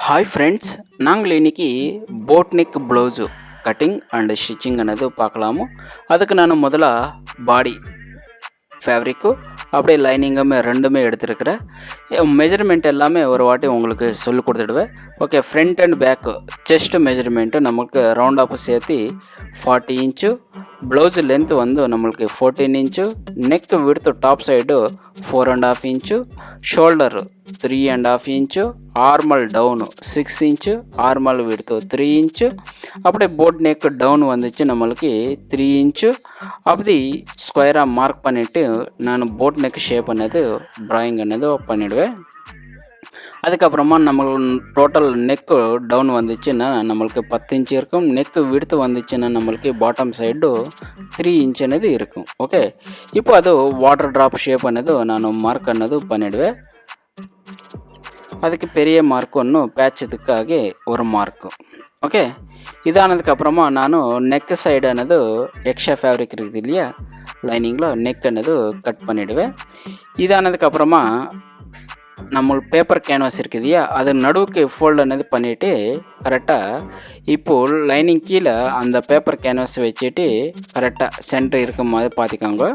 Hi friends, நாங்கள் இன்னைக்கு boat neck blouse cutting and stitching ಅನ್ನೋದು பார்க்கலாமோ. அதுக்கு நான் முதல்ல பாடி ஃபேப்ரிக்கு அப்படியே லைனிங்குமே ரெண்டுமே எடுத்துருக்கிறேன். மெஜர்மெண்ட் எல்லாமே ஒரு வாட்டி உங்களுக்கு சொல்லி கொடுத்துடுவேன். Okay, front and back chest measurement நம்மளுக்கு ரவுண்ட் ஆஃப் சேர்த்து 40 ಇಂಚು, ಬ್ಲೌಸ್ ಲೆಂತ್ ಒಂದು ನಮ್ಮಳಿಗೆ 14 inch, neck width top side 4.5 inch, shoulder 3.5 inch, ஆர்மல் டவுனு 6 இன்ச்சு, ஆர்மல் விடுத்து 3 இன்ச்சு, அப்படியே போட் நெக் டவுன் வந்துச்சு நம்மளுக்கு 3 இன்ச்சு. அப்படி ஸ்கொயராக மார்க் பண்ணிவிட்டு நான் போட் நெக் ஷேப் ಅನ್ನೋದು ட்ராயிங் ಅನ್ನೋದು பண்ணிவிடுவேன். அதுக்கப்புறமா நம்மளுக்கு டோட்டல் நெக்கு டவுன் வந்துச்சுன்னா நம்மளுக்கு 10 இன்ச்சு இருக்கும். நெக்கு விடுத்து வந்துச்சுன்னா நம்மளுக்கு பாட்டம் சைடு 3 ಇಂಚ್ ಅನ್ನೋದು இருக்கும். ஓகே, இப்போ அது வாட்டர் ட்ராப் ஷேப் ಅನ್ನೋದು ನಾನು ಮಾರ್ಕ್ ಅನ್ನೋದು பண்ணிவிடுவேன். அதுக்கு பெரிய மார்க் ஒன்று பேட்சதுக்காக ஒரு மார்க்கு. ஓகே, இதானதுக்கப்புறமா ನಾನು நெக் சைடு ಅನ್ನೋದು எக்ஸ்ட்ரா ஃபேப்ரிக் இருக்குது இல்லையா லைனிங்கில், நெக் ಅನ್ನೋದು கட் பண்ணிவிடுவேன். இதானதுக்கப்புறமா நம்ம பேப்பர் கேன்வாஸ் இருக்குது இல்லையா, அது நடுவுக்கு ஃபோல்டு ಅನ್ನೋದು பண்ணிவிட்டு கரெக்டாக இப்போது லைனிங் கீழே அந்த பேப்பர் கேன்வாஸ் வச்சுட்டு கரெக்டாக சென்டர் இருக்கும் மாதிரி பார்த்துக்கோங்க.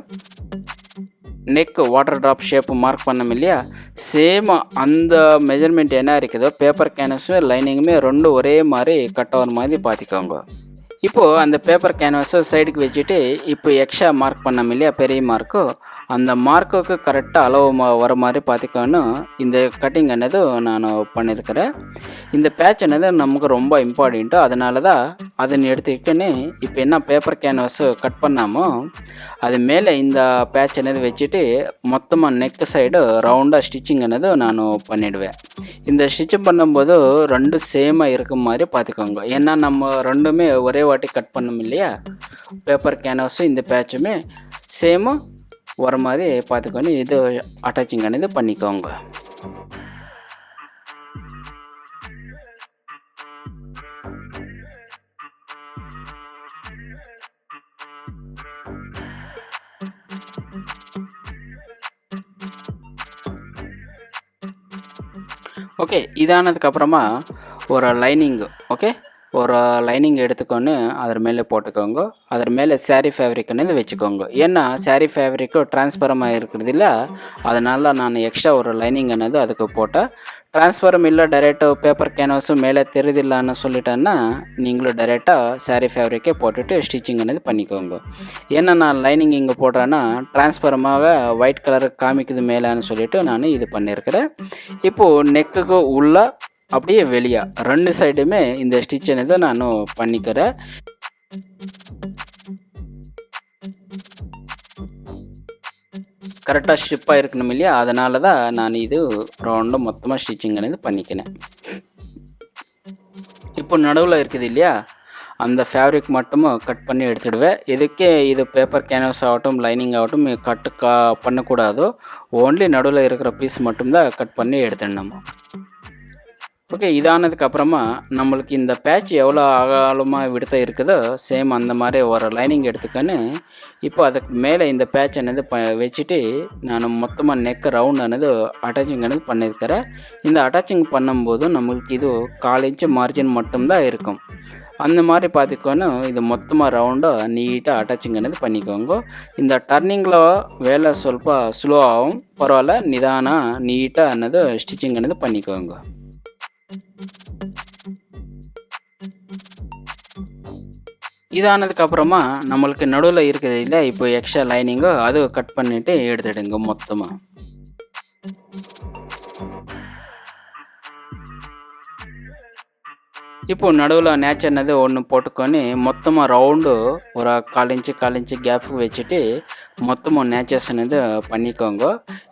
Neck water drop shape mark பண்ணோம் இல்லையா, சேம் அந்த மெஜர்மெண்ட் என்ன இருக்குதோ பேப்பர் கேன்வாஸும் லைனிங்குமே ரெண்டும் ஒரே மாதிரி கட் ஆகிற மாதிரி பார்த்துக்கோங்க. இப்போது அந்த பேப்பர் கேன்வாஸை சைடுக்கு வச்சுட்டு இப்போ எக்ஸ்ட்ரா மார்க் பண்ணோம் இல்லையா பெரிய மார்க்கு, அந்த மார்க்குக்கு கரெக்டாக அளவு வர மாதிரி பார்த்துக்கணும். இந்த கட்டிங் ಅನ್ನೋದು நான் பண்ணியிருக்கிறேன். இந்த பேட்ச் ಅನ್ನೋದು நமக்கு ரொம்ப இம்பார்ட்டண்ட்டு, அதனால தான் ಅದನ್ನು எடுத்துக்கிட்டுன்னு இப்போ என்ன பேப்பர் கேன்வாஸு கட் பண்ணாமோ அது மேலே இந்த பேட்ச் ಅನ್ನೋದು வச்சுட்டு மொத்தமாக நெக் சைடு ரவுண்டாக ஸ்டிச்சிங் ಅನ್ನೋದು நான் பண்ணிவிடுவேன். இந்த ஸ்டிச் பண்ணும்போது ரெண்டும் சேமாக இருக்கும் மாதிரி பார்த்துக்கோங்க. ஏன்னா நம்ம ரெண்டுமே ஒரே வாட்டி கட் பண்ணோம் இல்லையா, பேப்பர் கேன்வாஸும் இந்த பேட்சுமே சேமு வர மாதிரி பார்த்துக்கொண்டு இது அட்டாச்சிங் అనేది பண்ணிக்கோங்க. ஓகே, இதானதுக்கப்புறமா ஒரு லைனிங், ஓகே ஒரு லைனிங் எடுத்துக்கொண்டு அதர் மேலே போட்டுக்கோங்க. அதர் மேலே சாரீ ஃபேப்ரிக் అనేది வச்சுக்கோங்க. ஏன்னா சாரீ ஃபேப்ரிக்கு ட்ரான்ஸ்பரமாக இருக்கிறது இல்லை, அதனால் நான் எக்ஸ்ட்ரா ஒரு லைனிங் ಅನ್ನೋದು அதுக்கு போட்டேன். ட்ரான்ஸ்பரம் இல்லை டைரெக்டாக பேப்பர் கேன்வாஸும் மேலே தெரியுதில்லன்னு சொல்லிட்டேன்னா நீங்களும் டைரெக்டாக சாரீ ஃபேப்ரிக்கே போட்டுட்டு ஸ்டிச்சிங் అనేది பண்ணிக்கோங்க. ஏன்னா நான் லைனிங் இங்கே போடுறேன்னா ட்ரான்ஸ்பரமாக ஒயிட் கலர் காமிக்குது மேலேன்னு சொல்லிவிட்டு நான் இது பண்ணியிருக்கிறேன். இப்போது நெக்குக்கு உள்ள அப்படியே வெளியே ரெண்டு சைடுமே இந்த ஸ்டிச் అనేది நான் பண்ணிக்கிறேன். கரெக்டாக ஸ்டிப்பாக இருக்கணும் இல்லையா, அதனால தான் நான் இது ரவுண்டு மொத்தமாக ஸ்டிச்சிங் అనేది பண்ணிக்கினேன். இப்போ நடுவில் இருக்குது இல்லையா அந்த ஃபேப்ரிக் மட்டும் கட் பண்ணி எடுத்துடுவேன். இதுக்கே இது பேப்பர் கேன்வாஸ் ஆகட்டும் லைனிங் ஆகட்டும் பண்ணக்கூடாது. ஓன்லி நடுவில் இருக்கிற பீஸ் மட்டும்தான் கட் பண்ணி எடுத்துடணும். ஓகே, இதானதுக்கப்புறமா நம்மளுக்கு இந்த பேட்ச் எவ்வளோ அகலமாக விடுத்த இருக்குதோ சேம் அந்த மாதிரி ஒரு லைனிங் எடுத்துக்கன்னு இப்போ அதுக்கு மேலே இந்த பேட்ச் ಅನ್ನೋದು வச்சுட்டு நான் மொத்தமாக நெக் ரவுண்ட் ಅನ್ನೋದು அட்டாச்சிங் ಅನ್ನೋದು பண்ணியிருக்கிறேன். இந்த அட்டாச்சிங் பண்ணும்போது நம்மளுக்கு இது 1/4 இன்ச்சு மார்ஜின் மட்டும்தான் இருக்கும். அந்த மாதிரி பார்த்துக்கணும். இது மொத்தமாக ரவுண்டாக நீட்டாக அட்டாச்சிங் ಅನ್ನೋದು பண்ணிக்கோங்க. இந்த ಟರ್ನಿಂಗ್లో வேலை ಸ್ವಲ್ಪ ಸ್ಲೋ ஆகும், பரவாயில்ல, நிதான நீட்டாக ಅನ್ನೋದು ஸ்டிச்சிங் ಅನ್ನೋದು பண்ணிக்கோங்க. இதானதுக்கப்புறமா நம்மளுக்கு நடுவில் இருக்குது இல்லை இப்போ எக்ஸ்ட்ரா லைனிங்கோ அது கட் பண்ணிவிட்டு எடுத்துடுங்க மொத்தமாக. இப்போ நடுவில் நேச் ಅನ್ನೋದು ஒன்று போட்டுக்கொண்டு மொத்தமாக ரவுண்டு ஒரு 1/4 இன்ச்சு கேப் வச்சுட்டு மொத்தமாக நேச்சஸ் ಅನ್ನೋದು பண்ணிக்கோங்க.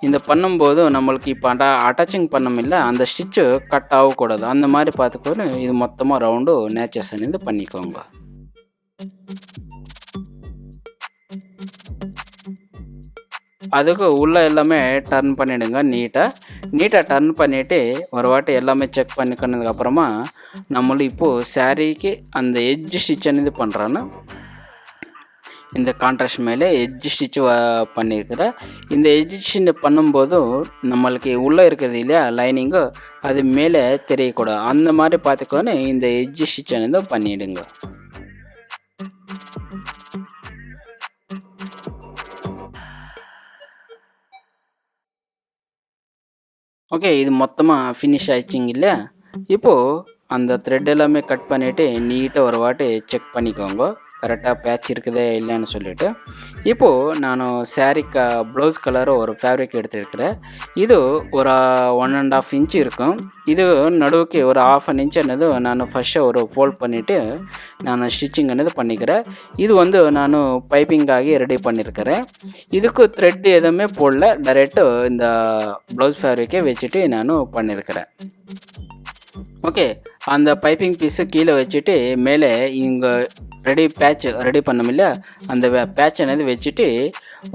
இந்த பண்ணும்போது நம்மளுக்கு இப்போ அட்டாச்சிங் பண்ணமில்ல அந்த ஸ்டிச்சு கட் ஆகக்கூடாது, அந்த மாதிரி பார்த்துக்கொண்டு இது மொத்தமாக ரவுண்டு நேச்சஸ் ಅನ್ನೋದು பண்ணிக்கோங்க. அதுக்கு உள்ளே எல்லாமே டர்ன் பண்ணிவிடுங்க. நீட்டாக டர்ன் பண்ணிவிட்டு ஒரு வாட்டி எல்லாமே செக் பண்ணிக்கொண்டதுக்கப்புறமா நம்மளும் இப்போது சாரீக்கு அந்த எட்ஜ் ஸ்டிச் అనేది பண்ணுறோன்னா இந்த கான்ட்ராஸ்ட் மேலே எட்ஜ் ஸ்டிச் பண்ணியிருக்கிறேன். இந்த எட்ஜ் ஸ்டிச் பண்ணும்போது நம்மளுக்கு உள்ளே இருக்கிறது இல்லையா லைனிங்கு, அது மேலே தெரியக்கூடாது. அந்த மாதிரி பார்த்துக்கோன்னு இந்த எட்ஜ் ஸ்டிச் అనేది பண்ணிவிடுங்க. ஓகே, இது மொத்தமாக ஃபினிஷ் ஆயிடுச்சிங்க இல்லையா. இப்போது அந்த த்ரெட் எல்லாமே கட் பண்ணிவிட்டு நீட்டாக ஒரு வாட்டி செக் பண்ணிக்கோங்க கரெக்டாக பேட்ச் இருக்குதே இல்லைன்னு சொல்லிவிட்டு. இப்போது நான் சாரீக்கு ப்ளவுஸ் கலர் ஒரு ஃபேப்ரிக் எடுத்துருக்கிறேன். இது ஒரு 1.5 இன்ச்சு இருக்கும். இது நடுவுக்கு ஒரு 1/2 இன்ச் ಅನ್ನೋದು ನಾನು ಫಸ್ಟ್ ஒரு ஃபோல்ட் பண்ணிவிட்டு நான் ஸ்டிச்சிங் ಅನ್ನೋದು பண்ணிக்கிறேன். இது வந்து நான் பைப்பிங்காகி ரெடி பண்ணியிருக்கிறேன். இதுக்கு த்ரெட் எதுவுமே போடல, டைரெக்டு இந்த ப்ளவுஸ் ஃபேப்ரிக்கே வச்சுட்டு நான் பண்ணியிருக்கிறேன். ஓகே, அந்த பைப்பிங் பீஸு கீழே வச்சுட்டு மேலே இங்கே பேட்ச் ரெடி பண்ணோம் இல்லையா, அந்த பேட்ச் అనేది வச்சுட்டு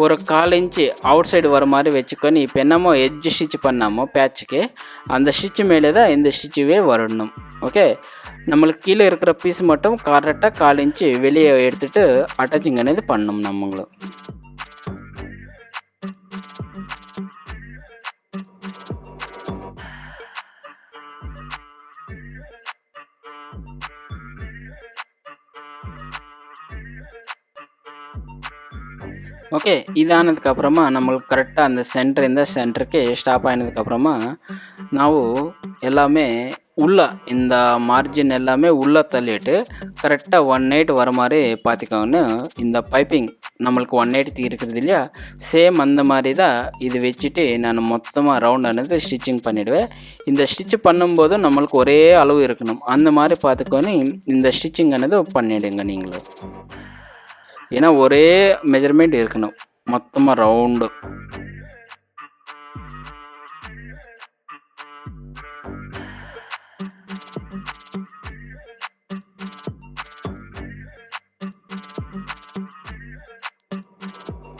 ஒரு 1/4 இன்ச்சு அவுட் சைடு வர மாதிரி வச்சுக்கொண்டு இப்போ என்னமோ எட்ஜ் ஸ்டிச் பண்ணாமோ பேட்சுக்கு அந்த ஸ்டிச்சு மேலே தான் இந்த ஸ்டிச்சுவே வரணும். ஓகே, நம்மளுக்கு கீழே இருக்கிற பீஸ் மட்டும் கரெக்டாக 1/4 இன்ச்சு வெளியே எடுத்துகிட்டு அட்டாச்சிங் అనేది பண்ணணும் நம்மளும். ஓகே, ಇದಾನದಕ್ಕப்புறமா நம்மளுக்கு கரெக்டாக அந்த சென்டರಿಂದ சென்டருக்கு ஸ்டாப் ஆனதுக்கப்புறமா ನಾವು எல்லாமே உள்ள இந்த மார்ஜின் எல்லாமே உள்ளே தள்ளிட்டு கரெக்டாக 1/8 வர மாதிரி பார்த்துக்கோன்னு. இந்த பைப்பிங் நம்மளுக்கு 1/8 இருக்கிறது இல்லையா, சேம் அந்த மாதிரி தான் இது வச்சுட்டு நான் மொத்தமாக ரவுண்ட் ஆனது ஸ்டிச்சிங் பண்ணிவிடுவேன். இந்த ஸ்டிச் பண்ணும்போது நம்மளுக்கு ஒரே அளவு இருக்கணும், அந்த மாதிரி பார்த்துக்கோன்னு இந்த ஸ்டிச்சிங் ஆனது பண்ணிவிடுங்க நீங்களும். ஏன்னா ஒரே மெஜர்மெண்ட் இருக்கணும் மொத்தமாக ரவுண்டு.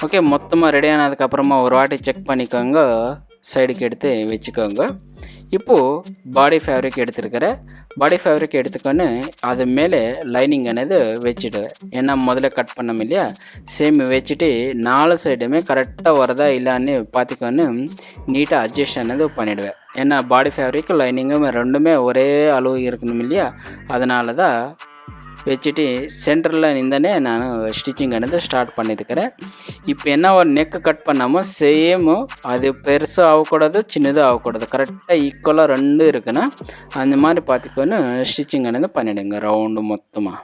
ஓகே, மொத்தமாக ரெடி ஆனதுக்கப்புறமா ஒரு வாட்டி செக் பண்ணிக்கோங்க, சைடுக்கு எடுத்து வச்சுக்கோங்க. இப்போது பாடி ஃபேப்ரிக் எடுத்துருக்கிறேன். பாடி ஃபேப்ரிக் எடுத்துக்கொண்டு அது மேலே லைனிங் అనేది வச்சுடுவேன். ஏன்னா முதல்ல கட் பண்ணோம் இல்லையா, சேம் வச்சுட்டு 4 சைடுமே கரெக்டாக வரதா இல்லைன்னு பார்த்துக்கொண்டு நீட்டாக அட்ஜஸ்ட் అనేది பண்ணிவிடுவேன். ஏன்னா பாடி ஃபேப்ரிக் லைனிங்கும் ரெண்டுமே ஒரே அளவு இருக்கணும் இல்லையா, அதனால தான் வச்சுட்டு சென்டரில் நின்றனே நான் ஸ்டிச்சிங் అనేది ஸ்டார்ட் பண்ணியிருக்கிறேன். இப்போ என்ன ஒரு நெக்கு கட் பண்ணாமல் சேமு அது பெருசாக ஆகக்கூடாது சின்னதாக ஆகக்கூடாது, கரெக்டாக ஈக்குவலாக ரெண்டு இருக்குன்னா அந்த மாதிரி பார்த்துக்கொன்னு ஸ்டிச்சிங் అనేది பண்ணிவிடுங்க ரவுண்டு மொத்தமாக.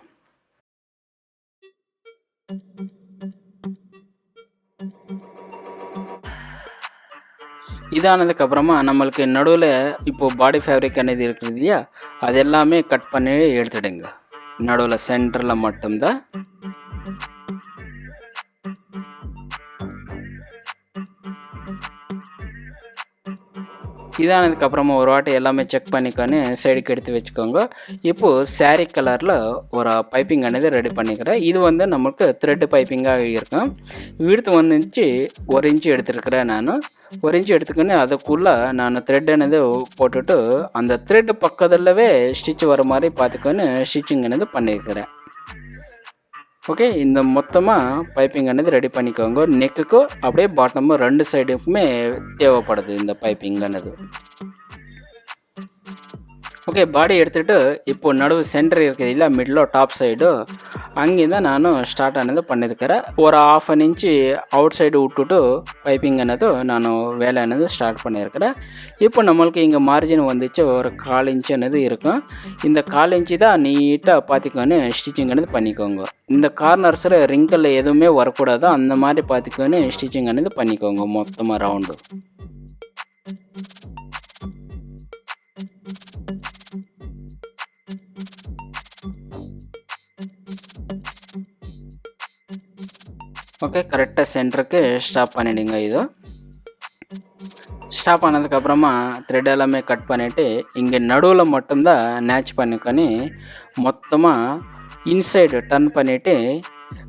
இதானதுக்கப்புறமா நம்மளுக்கு நடுவில் இப்போது பாடி ஃபேப்ரிக் అనేది இருக்குது இல்லையா, அது எல்லாமே கட் பண்ணி எடுத்துடுங்க. நடுவில் சென்டரில் மட்டும்தான். இதானதுக்கப்புறமா ஒரு வாட்டி எல்லாமே செக் பண்ணிக்கொன்னு சைடுக்கு எடுத்து வச்சுக்கோங்க. இப்போது சாரீ கலரில் ஒரு பைப்பிங் అనేది ரெடி பண்ணிக்கிறேன். இது வந்து நமக்கு த்ரெட் பைப்பிங்காக இருக்கும். விடுத்து 1 இன்ச்சு 1 இன்ச்சு எடுத்துருக்கிறேன். நான் 1 இன்ச்சு எடுத்துக்கொண்டு அதுக்குள்ளே நான் த்ரெட் అనేది போட்டுட்டு அந்த த்ரெட் பக்கத்துலவே ஸ்டிச் வர மாதிரி பார்த்துக்கொன்னு ஸ்டிச்சிங் అనేది பண்ணியிருக்கிறேன். ஓகே, இந்த மொத்தமாக பைப்பிங் అనేది ரெடி பண்ணிக்கோங்க. நெக்குக்கு அப்படியே பாட்டமும் 2 சைடுக்குமே தேவைப்படுது இந்த பைப்பிங் అనేది. ஓகே, பாடி எடுத்துகிட்டு இப்போது நடுவு சென்டர் இருக்குது இல்லை, மிடில் டாப் சைடு அங்கேருந்து நான் ஸ்டார்ட் ஆனது பண்ணியிருக்கிறேன். ஒரு 1/2 இன்ச்சு அவுட் சைடு விட்டுட்டு பைப்பிங் అనేది நான் வேலை అనేది ஸ்டார்ட் பண்ணியிருக்கிறேன். இப்போ நம்மளுக்கு இங்கே மார்ஜின் வந்துச்சு ஒரு 1/4 இன்ச்சு అనేది இருக்கும். இந்த 1/4 இன்ச்சு தான் நீட்டாக பார்த்துக்கொன்னு ஸ்டிச்சிங் అనేది பண்ணிக்கோங்க. இந்த கார்னர்ஸில் ரிங்கிள் எதுவுமே வரக்கூடாது, அந்த மாதிரி பார்த்துக்கொன்னு ஸ்டிச்சிங் అనేది பண்ணிக்கோங்க மொத்தமாக ரவுண்டு. ஓகே, கரெக்டாக சென்டருக்கு ஸ்டாப் பண்ணிவிடுங்க. இது ஸ்டாப் ஆனதுக்கப்புறமா த்ரெட் எல்லாமே கட் பண்ணிவிட்டு இங்கே நடுவில் மட்டும்தான் நேச் பண்ணிக்கொன்னு மொத்தமாக இன்சைடு டர்ன் பண்ணிவிட்டு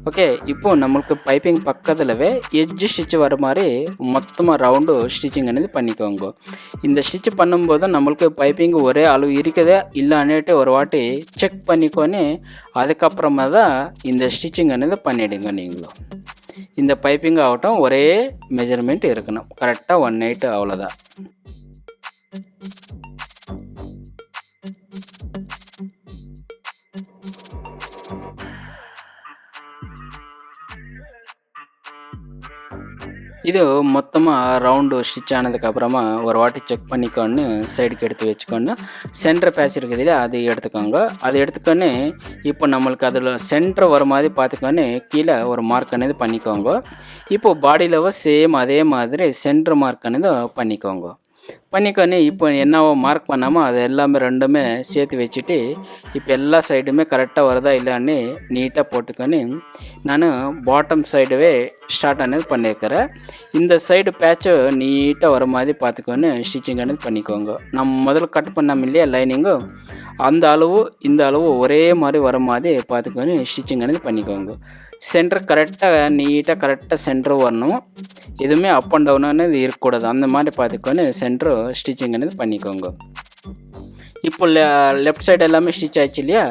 ஓகே, இப்போ நம்மளுக்கு பைப்பிங் பக்கத்துலவே எட்ஜ் ஸ்டிச் வர மாதிரி மொத்தமாக ரவுண்டு ஸ்டிச்சிங் అనేది பண்ணிக்கோங்க. இந்த ஸ்டிச் பண்ணும்போது நம்மளுக்கு பைப்பிங் ஒரே அளவு இருக்குதா இல்லைன்னுட்டு ஒரு வாட்டி செக் பண்ணிக்கொண்டு அதுக்கப்புறமா தான் இந்த ஸ்டிச்சிங் అనేది பண்ணிவிடுங்க. நீங்களும் இந்த பைப்பிங் ஆகட்டும் ஒரே மெஜர்மெண்ட் இருக்கணும், கரெக்டாக 1/8 அவ்வளோதான். இது மொத்தமாக ரவுண்டு ஸ்டிச் ஆனதுக்கப்புறமா ஒரு வாட்டி செக் பண்ணிக்கொண்டு சைடுக்கு எடுத்து வச்சுக்கொண்டு சென்டர் பேட்ச் இருக்குது இல்லையா, அது எடுத்துக்கோங்க. அது எடுத்துக்கொண்டு இப்போ நம்மளுக்கு அதில் சென்டர் வர மாதிரி பார்த்துக்கொண்டு கீழே ஒரு மார்க் అనేది பண்ணிக்கோங்க. இப்போது பாடியில் சேம் அதே மாதிரி சென்டர் மார்க் అనేది பண்ணிக்கோங்க. பண்ணிக்கொண்டு இப்போ என்னவோ மார்க் பண்ணாமல் அது எல்லாமே ரெண்டுமே சேர்த்து வச்சுட்டு இப்போ எல்லா சைடுமே கரெக்டாக வருதா இல்லைன்னு நீட்டாக போட்டுக்கொண்டு நான் பாட்டம் சைடுவே ஸ்டார்ட் అనేది பண்ணியிருக்கிறேன். இந்த சைடு பேட்சு நீட்டாக வர மாதிரி பார்த்துக்கொண்டு ஸ்டிச்சிங் అనేది பண்ணிக்கோங்க. நம்ம முதல்ல கட் பண்ணோம் இல்லையா லைனிங்கு, அந்த அளவு இந்த அளவு ஒரே மாதிரி வர மாதிரி பார்த்துக்கொண்டு ஸ்டிச்சிங் అనేది பண்ணிக்கோங்க. சென்டர் கரெக்டாக நீட்டாக கரெக்டாக சென்டர் வரணும், எதுவுமே அப் அண்ட் டவுன் అనేది இருக்கக்கூடாது. அந்த மாதிரி பார்த்துக்கொண்டு சென்டர் ஸ்டிச்சிங் అనేది பண்ணிக்கோங்க. இப்போ லெஃப்ட் சைடு எல்லாமே ஸ்டிச் ஆயிடுச்சு இல்லையா,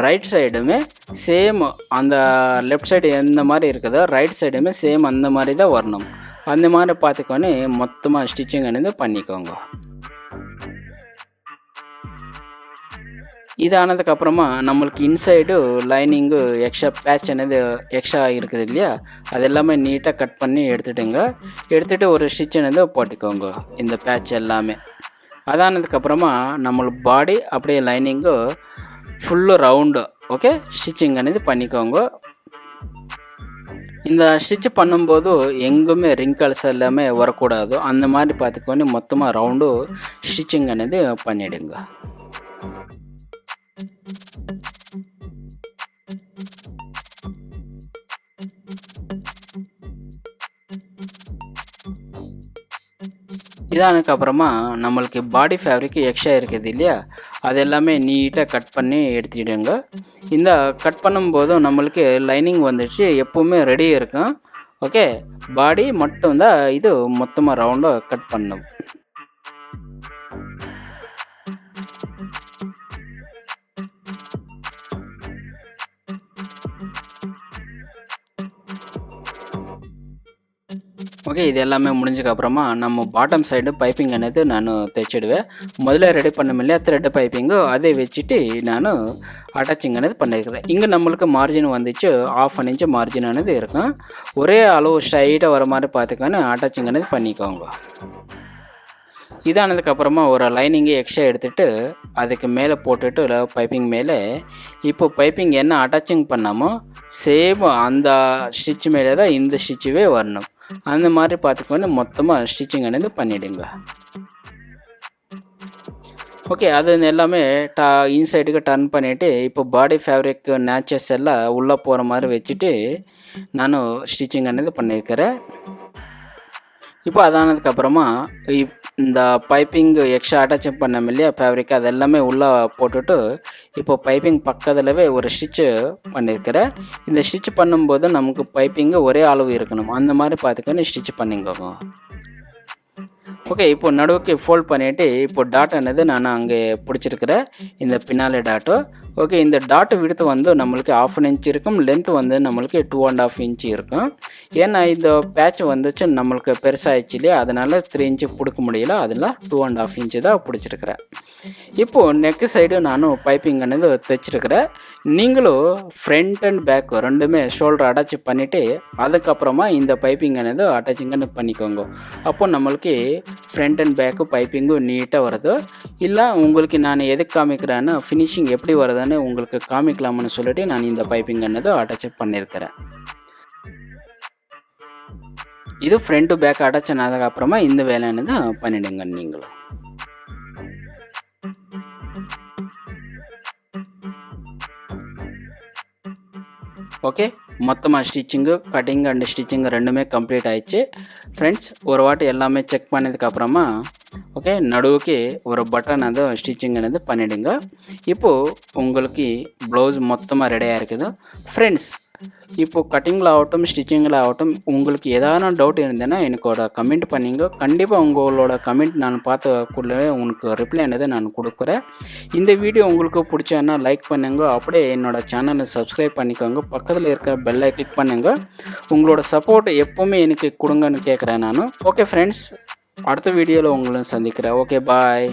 ரைட் சைடுமே சேம் அந்த லெஃப்ட் சைடு எந்த மாதிரி இருக்குதோ ரைட் சைடுமே சேம் அந்த மாதிரி தான் வரணும். அந்த மாதிரி பார்த்துக்கொண்டு மொத்தமாக ஸ்டிச்சிங் అనేది பண்ணிக்கோங்க. இது ஆனதுக்கப்புறமா நம்மளுக்கு இன்சைடு லைனிங்கு எக்ஸ்ட்ரா பேட்ச் అనేది எக்ஸ்ட்ரா இருக்குது இல்லையா, அது எல்லாமே நீட்டாக கட் பண்ணி எடுத்துகிட்டு ஒரு ஸ்டிச் అనేది போட்டுக்கோங்க இந்த பேட்ச் எல்லாமே. அதானதுக்கப்புறமா நம்மளுக்கு பாடி அப்படியே lining full round okay stitching అనేది பண்ணிக்கோங்க. இந்த ஸ்டிச் பண்ணும்போது எங்குமே ரிங்கிள்ஸ் எல்லாமே வரக்கூடாது, அந்த மாதிரி பார்த்துக்கொண்டு மொத்தமாக ரவுண்டு ஸ்டிச்சிங் అనేది பண்ணிவிடுங்க. இதானதுக்கப்புறமா நம்மளுக்கு பாடி ஃபேப்ரிக் எக்ஸ்ட்ரா இருக்குது இல்லையா, அது எல்லாமே நீட்டாக கட் பண்ணி எடுத்துடுங்க. இந்த கட் பண்ணும்போதும் நம்மளுக்கு லைனிங் வந்துடுச்சு எப்போவுமே ரெடி இருக்கும். ஓகே, பாடி மட்டும்தான் இது மொத்தமாக ரவுண்டாக கட் பண்ணணும். ஓகே, இது எல்லாமே முடிஞ்சதுக்கப்புறமா நம்ம பாட்டம் சைடு பைப்பிங் అనేది நான் தைச்சிடுவேன். முதல்ல ரெடி பண்ணோம் இல்லையா த்ரெட் பைப்பிங்கு, அதை வச்சுட்டு நான் அட்டாச்சிங் అనేది பண்ணியிருக்கிறேன். இங்கே நம்மளுக்கு மார்ஜின் வந்துச்சு 1/2 inch மார்ஜின் అనేది இருக்கும். ஒரே அளவு ஸ்ட்ரைட்டாக வர மாதிரி பார்த்துக்கோன்னு அட்டாச்சிங் అనేది பண்ணிக்கோங்க. இதானதுக்கப்புறமா ஒரு லைனிங்கு எக்ஸ்ட்ரா எடுத்துகிட்டு அதுக்கு மேலே போட்டுட்டு பைப்பிங் மேலே இப்போ பைப்பிங் என்ன அட்டாச்சிங் பண்ணாமோ சேம் அந்த ஸ்டிச் மேலே தான் இந்த ஸ்டிச்சுவே வரணும். அந்த மாதிரி பார்த்துக்கொண்டு மொத்தமாக ஸ்டிச்சிங் అనేది பண்ணிவிடுங்க. ஓகே, அது எல்லாமே இன்சைடுக்கு டர்ன் பண்ணிவிட்டு இப்போ பாடி ஃபேப்ரிக் நேச்சர்ஸ் எல்லாம் உள்ளே போகிற மாதிரி வச்சுட்டு நான் ஸ்டிச்சிங் అనేది பண்ணியிருக்கிறேன். இப்போ அதானதுக்கப்புறமா இந்த பைப்பிங் எக்ஸ்ட்ரா அட்டாச் பண்ணோம் இல்லையா ஃபேப்ரிக், அது எல்லாமே உள்ளே போட்டுட்டு இப்போ பைப்பிங் பக்கத்துலவே ஒரு ஸ்டிச்சு பண்ணியிருக்கிறேன். இந்த ஸ்டிச் பண்ணும்போது நமக்கு பைப்பிங்கு ஒரே அளவு இருக்கணும், அந்த மாதிரி பார்த்துக்கொண்டு ஸ்டிச் பண்ணிக்கோங்க. ஓகே, இப்போ நடுவுக்கு ஃபோல்ட் பண்ணிவிட்டு இப்போ டாட் అనేది நான் அங்கே பிடிச்சிருக்கிறேன், இந்த பின்னாலே டாட்டு. ஓகே, இந்த டாட்டு விடுத்து வந்து நம்மளுக்கு 1/2 inch இருக்கும், லென்த் வந்து நம்மளுக்கு 2.5 inch இருக்கும். ஏன்னா இந்த பேட்ச் வந்துச்சு நம்மளுக்கு பெருசாகிடுச்சு இல்லையா, அதனால் 3 inch பிடிக்க முடியல, அதில் 2.5 inch தான் பிடிச்சிருக்கிறேன். இப்போது நெக்கு சைடு நானும் பைப்பிங் అనేది தைச்சிருக்கிறேன். நீங்களும் ஃப்ரண்ட் அண்ட் பேக் ரெண்டுமே ஷோல்டர் அட்டாச் பண்ணிவிட்டு அதுக்கப்புறமா இந்த பைப்பிங் అనేది அட்டாச்சிங் பண்ணிக்கோங்க. அப்போ நம்மளுக்கு ஃப்ரண்ட் அண்ட் பேக்கு பைப்பிங்கு நீட்டாக வருது. இல்லை உங்களுக்கு நான் எதுக்கு காமிக்கிறேன்னா ஃபினிஷிங் எப்படி வருதுன்னு உங்களுக்கு காமிக்கலாம்னு சொல்லிட்டு நான் இந்த பைப்பிங் అనేది அட்டாச் பண்ணியிருக்கிறேன். இது ஃப்ரண்ட் டு பேக் அட்டாச் ஆனதுக்கப்புறமா இந்த வேலை అనేది பண்ணிவிடுங்க நீங்களும். ஓகே, மொத்தமாக ஸ்டிச்சிங்கு கட்டிங் அண்ட் ஸ்டிச்சிங் ரெண்டுமே கம்ப்ளீட் ஆயிடுச்சு ஃப்ரெண்ட்ஸ். ஒரு வாட்டி எல்லாமே செக் பண்ணதுக்கப்புறமா ஓகே நடுவுக்கு ஒரு பட்டன் அது ஸ்டிச்சிங் అనేది பண்ணிவிடுங்க. இப்போது உங்களுக்கு ப்ளவுஸ் மொத்தமாக ரெடியாக இருக்குது ஃப்ரெண்ட்ஸ். இப்போ கட்டிங்கில் ஆகட்டும், ஸ்டிச்சிங்கில் ஆகட்டும், உங்களுக்கு ஏதான டவுட் இருந்ததுன்னா எனக்கோட கமெண்ட் பண்ணிங்க. கண்டிப்பாக உங்களோட கமெண்ட் நான் பார்த்தக்குள்ளே உங்களுக்கு ரிப்ளை என்னது நான் கொடுக்குறேன். இந்த வீடியோ உங்களுக்கு பிடிச்சேன்னா லைக் பண்ணுங்க. அப்படியே என்னோட சேனலை சப்ஸ்கிரைப் பண்ணிக்கோங்க. பக்கத்தில் இருக்கிற பெல்லை கிளிக் பண்ணுங்க. உங்களோட சப்போர்ட் எப்போவுமே எனக்கு கொடுங்கன்னு கேட்குறேன் நான். ஓகே ஃப்ரெண்ட்ஸ், அடுத்த வீடியோவில் உங்களை சந்திக்கிறேன். Okay bye.